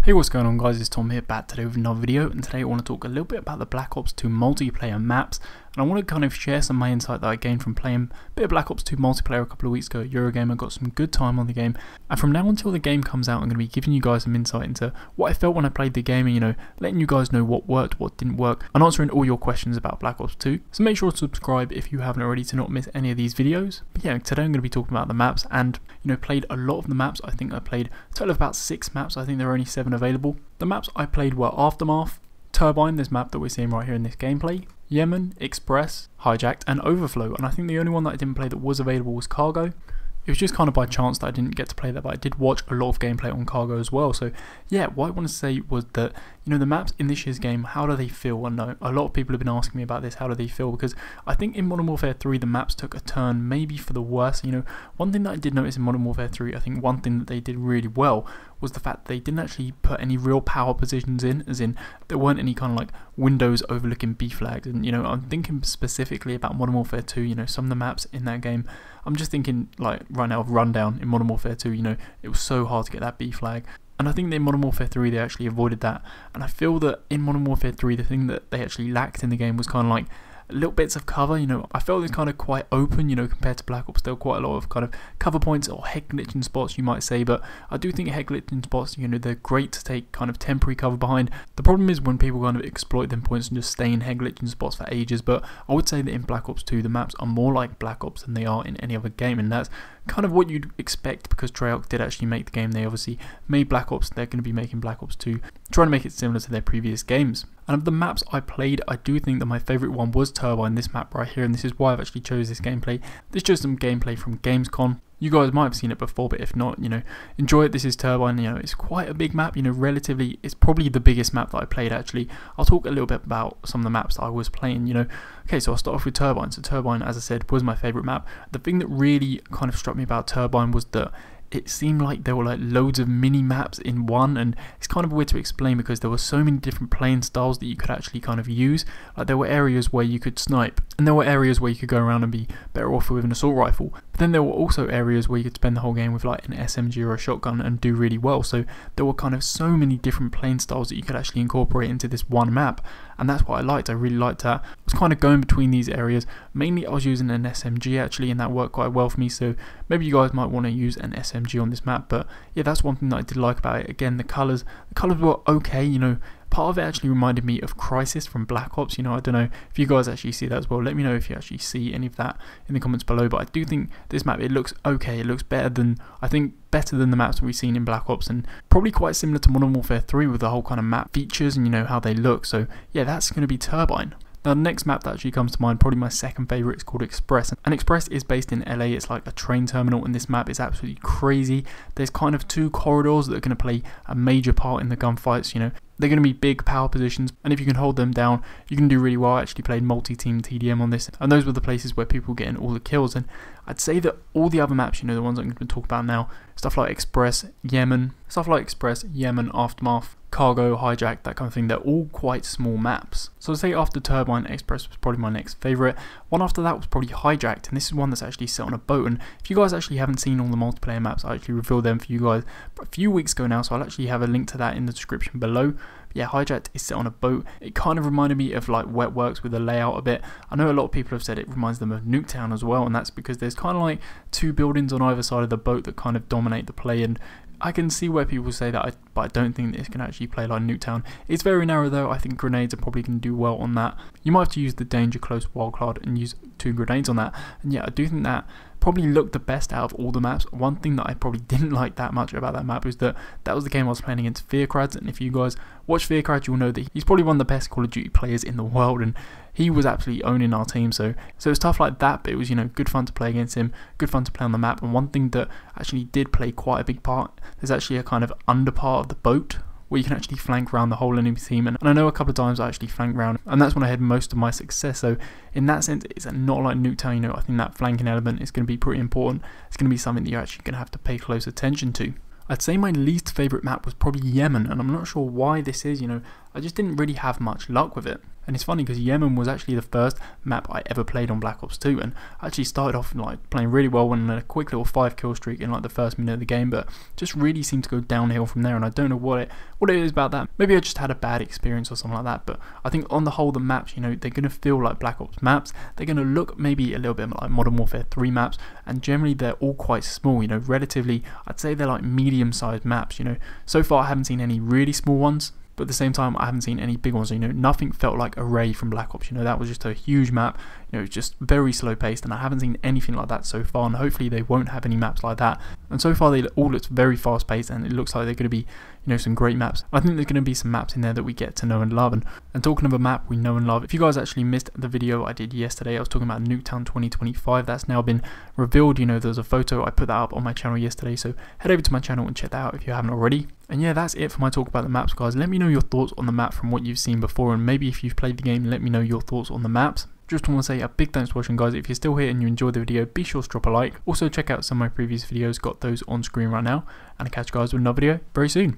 Hey, what's going on guys, it's Tom here, back today with another video, and today I want to talk a little bit about the Black Ops 2 multiplayer maps, and I want to kind of share some of my insight that I gained from playing a bit of Black Ops 2 multiplayer a couple of weeks ago at Eurogamer. Got some good time on the game, and from now until the game comes out I'm going to be giving you guys some insight into what I felt when I played the game, and letting you guys know what worked, what didn't work, and answering all your questions about Black Ops 2. So make sure to subscribe if you haven't already to not miss any of these videos. But yeah, today I'm going to be talking about the maps, and played a lot of the maps. I think I played a total of about 6 maps. I think there are only 7 available. The maps I played were Aftermath, Turbine, this map that we're seeing right here in this gameplay, Yemen, Express, Hijacked, and Overflow. And I think the only one that I didn't play that was available was Cargo. It was just kind of by chance that I didn't get to play that, but I did watch a lot of gameplay on Cargo as well. So yeah, what I want to say was that, the maps in this year's game, how do they feel? And a lot of people have been asking me about this, how do they feel? Because I think in Modern Warfare 3 the maps took a turn maybe for the worse. One thing that I did notice in Modern Warfare 3, I think one thing that they did really well was the fact that they didn't actually put any real power positions in, as in there weren't any kind of like windows overlooking B flags. And I'm thinking specifically about Modern Warfare 2, some of the maps in that game, I'm just thinking like right now of Rundown in Modern Warfare 2, it was so hard to get that B flag. And I think that in Modern Warfare 3 they actually avoided that, and I feel that in Modern Warfare 3 the thing that they actually lacked in the game was kind of like little bits of cover. I felt it was kind of quite open, compared to Black Ops. There were quite a lot of kind of cover points or head glitching spots, you might say, but I do think head glitching spots, they're great to take kind of temporary cover behind. The problem is when people kind of exploit them points and just stay in head glitching spots for ages. But I would say that in Black Ops 2 the maps are more like Black Ops than they are in any other game, and that's kind of what you'd expect because Treyarch did actually make the game. They obviously made Black Ops, they're going to be making Black Ops 2, trying to make it similar to their previous games. And of the maps I played, I do think that my favourite one was Turbine, this map right here, and this is why I've actually chose this gameplay. This is just some gameplay from Gamescom. You guys might have seen it before, but if not, enjoy it. This is Turbine. It's quite a big map, relatively. It's probably the biggest map that I played, actually. I'll talk a little bit about some of the maps that I was playing, Okay, so I'll start off with Turbine. So Turbine, as I said, was my favourite map. The thing that really kind of struck me about Turbine was that it seemed like there were like loads of mini maps in one, and it's kind of weird to explain because there were so many different playing styles that you could actually kind of use. Like there were areas where you could snipe, and there were areas where you could go around and be better off with an assault rifle. But then there were also areas where you could spend the whole game with like an SMG or a shotgun and do really well. So there were kind of so many different playing styles that you could actually incorporate into this one map, and that's what I liked. I really liked that. I was kind of going between these areas. Mainly I was using an SMG actually, and that worked quite well for me, so maybe you guys might want to use an SMG on this map. But yeah, that's one thing that I did like about it. Again, the colours were okay. Part of it actually reminded me of Crysis from Black Ops. I don't know if you guys actually see that as well. Let me know if you actually see any of that in the comments below. But I do think this map, it looks okay. It looks better than the maps that we've seen in Black Ops, and probably quite similar to Modern Warfare 3 with the whole kind of map features and how they look. So yeah, that's going to be Turbine. Now the next map that actually comes to mind, probably my second favourite, is called Express. And Express is based in LA. It's like a train terminal, and this map is absolutely crazy. There's kind of 2 corridors that are going to play a major part in the gunfights. They're going to be big power positions, and if you can hold them down, you can do really well. I actually played multi-team TDM on this, and those were the places where people were getting all the kills. And I'd say that all the other maps, the ones I'm going to talk about now, stuff like Express, Yemen, Aftermath, Cargo, Hijack, that kind of thing, they're all quite small maps. So I'd say after Turbine, Express was probably my next favourite. One after that was probably Hijacked, and this is one that's actually set on a boat. And if you guys actually haven't seen all the multiplayer maps, I actually revealed them for you guys a few weeks ago now, so I'll actually have a link to that in the description below. Yeah, Hijacked is set on a boat. It kind of reminded me of like Wet Works with the layout a bit. I know a lot of people have said it reminds them of Nuketown as well, and that's because there's kind of like 2 buildings on either side of the boat that kind of dominate the play, and I can see where people say that, but I don't think this can actually play like Nuketown. It's very narrow though. I think grenades are probably going to do well on that. You might have to use the Danger Close Wildcard and use 2 grenades on that. And yeah, I do think that probably looked the best out of all the maps. One thing that I probably didn't like that much about that map is that was the game I was playing against Fearcrads, and if you guys watch Fearcrad, you'll know that he's probably one of the best Call of Duty players in the world, and he was absolutely owning our team. So it was tough like that, but it was good fun to play against him, good fun to play on the map. And one thing that actually did play quite a big part, there's actually a kind of under part of the boat where you can actually flank around the whole enemy team, and I know a couple of times I actually flanked around, and that's when I had most of my success. So in that sense, it's not like Nuketown. I think that flanking element is going to be pretty important. It's going to be something that you're actually going to have to pay close attention to. I'd say my least favourite map was probably Yemen, and I'm not sure why this is. I just didn't really have much luck with it. And it's funny because Yemen was actually the first map I ever played on Black Ops 2, and I actually started off like playing really well, went on a quick little 5 kill streak in like the first minute of the game, but just really seemed to go downhill from there, and I don't know what it is about that. Maybe I just had a bad experience or something like that, but I think on the whole the maps, you know, they're going to feel like Black Ops maps, they're going to look maybe a little bit like Modern Warfare 3 maps, and generally they're all quite small, you know, relatively, I'd say they're like medium sized maps, you know. So far I haven't seen any really small ones, but at the same time I haven't seen any big ones. You know, nothing felt like Array from Black Ops, you know, that was just a huge map, you know, it's just very slow paced, and I haven't seen anything like that so far, and hopefully they won't have any maps like that. And so far they all look very fast paced, and it looks like they're going to be, you know, some great maps. I think there's going to be some maps in there that we get to know and love. And talking of a map we know and love, if you guys actually missed the video I did yesterday, I was talking about Nuketown 2025. That's now been revealed. You know, there's a photo, I put that up on my channel yesterday, so head over to my channel and check that out if you haven't already. And yeah, that's it for my talk about the maps, guys. Let me know your thoughts on the map from what you've seen before, and maybe if you've played the game, let me know your thoughts on the maps. Just want to say a big thanks for watching, guys. If you're still here and you enjoyed the video, be sure to drop a like. Also check out some of my previous videos, got those on screen right now, and I'll catch you guys with another video very soon.